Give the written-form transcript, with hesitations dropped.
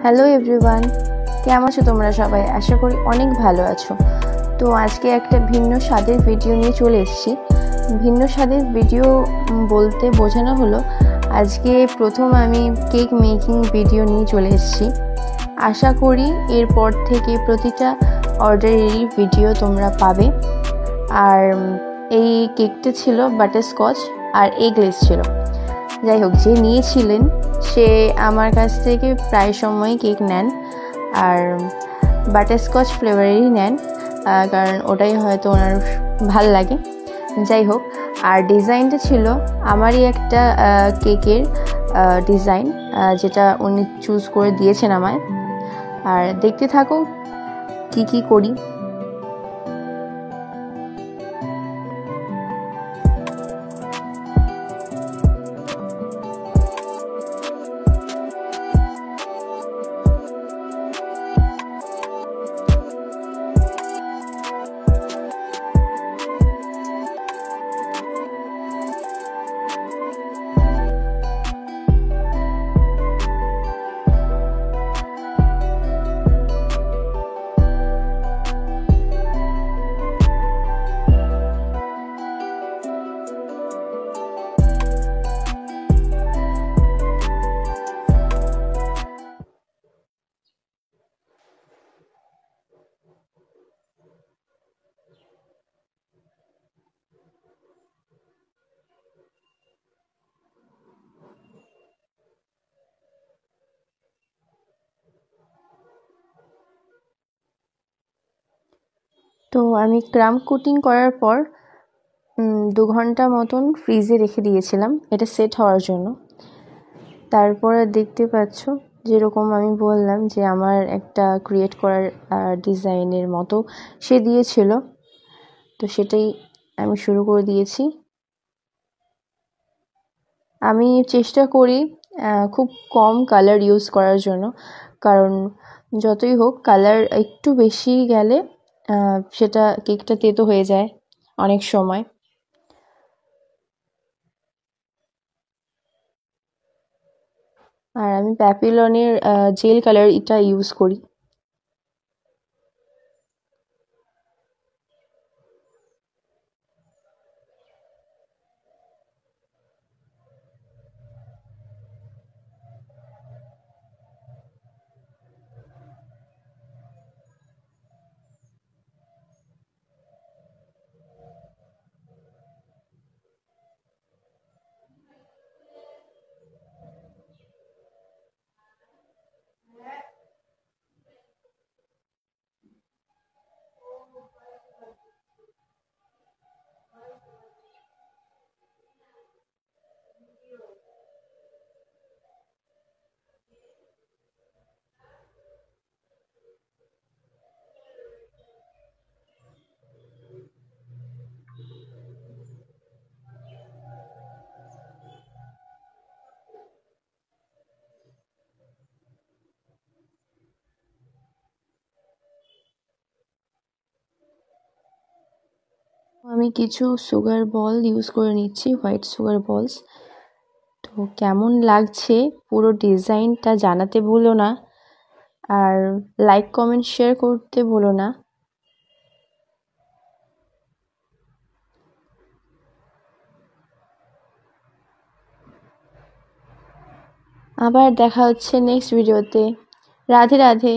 Hello everyone, কেমন আছো তোমরা সবাই? আশা করি অনেক ভালো আছো। তো আজকে একটা ভিন্ন স্বাদের ভিডিও নিয়ে চলে এসেছি। ভিন্ন স্বাদের ভিডিও বলতে বোঝানো হলো আজকে প্রথম আমি কেক মেকিং ভিডিও নিয়ে চলে এসেছি। আশা করি এরপর থেকে প্রতিটা অর্ডারেরই ভিডিও তোমরা পাবে। আর এই কেকটা ছিল বাটারস্কচ আর এগলেস ছিল। যাই হোক, যে নিয়েছিলেন সে আমার কাছ থেকে প্রায় সময় কেক নেন আর বাটারস্কচ ফ্লেভারেরই নেন, কারণ ওটাই হয়তো ওনার ভাল লাগে। যাই হোক, আর ডিজাইনটা ছিল আমারই একটা কেকের ডিজাইন, যেটা উনি চুজ করে দিয়েছেন আমায়। আর দেখতে থাকো কি করি। তো আমি ক্রাম্ব কোটিং করার পর 2 ঘন্টা মতন ফ্রিজে রেখে দিয়েছিলাম এটা সেট হওয়ার জন্য। তারপরে দেখতে পাচ্ছ যেরকম আমি বললাম যে আমার একটা ক্রিয়েট করার ডিজাইনের মতো সে দিয়েছিল, তো সেটাই আমি শুরু করে দিয়েছি। আমি চেষ্টা করি খুব কম কালার ইউজ করার জন্য, কারণ যতই হোক কালার একটু বেশি গেলে সেটা কেকটা তেতো হয়ে যায় অনেক সময়। আর আমি প্যাপিলনের জেল কালার এটা ইউজ করি। আমি কিছু সুগার বল ইউজ করে নিচ্ছি, হোয়াইট সুগার বলস। তো কেমন লাগছে পুরো ডিজাইনটা জানাতে ভুলো না, আর লাইক কমেন্ট শেয়ার করতে ভুলো না। আবার দেখা হচ্ছে নেক্সট ভিডিওতে। রাধে রাধে।